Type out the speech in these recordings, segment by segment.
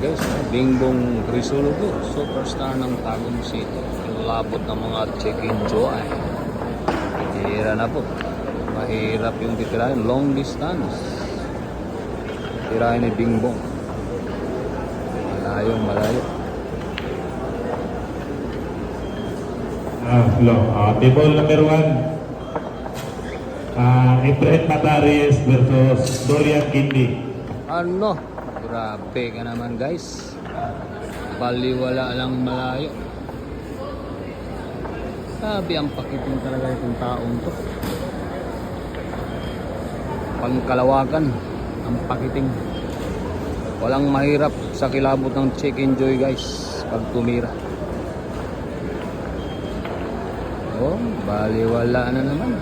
guys, Bingbong Crisologo, superstar ng Tagum City. Labot ng mga check-in joy. Tira na po. Mahirap yung titirahin. Long distance. Tirahin ni Bingbong. Malayo. Hello. Table number 1. Ibrahim Mataris versus Dorian Kindi. Ano? Grabe ka naman guys. Baliwala lang malayo. Sabi ang pakiting talaga itong taong to. Pangkalawakan ang pakiting. Walang mahirap sa kilabot ng check-in joy guys pag tumira. Oh, baliwala na naman.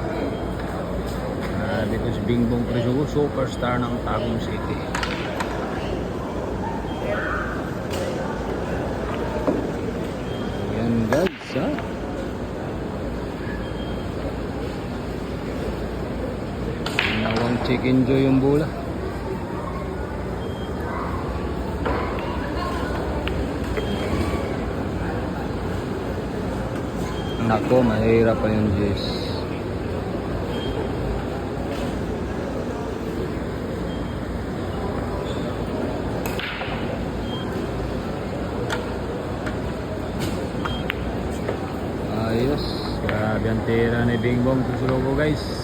Because Bingbong Crisologo, superstar ng Tagum City. Yan guys, ha? Nawang chicken joy yung bola. Nako, mahirap pa yung Jess. Ayos, grabe ang tira ni Bingbong Crisologo guys.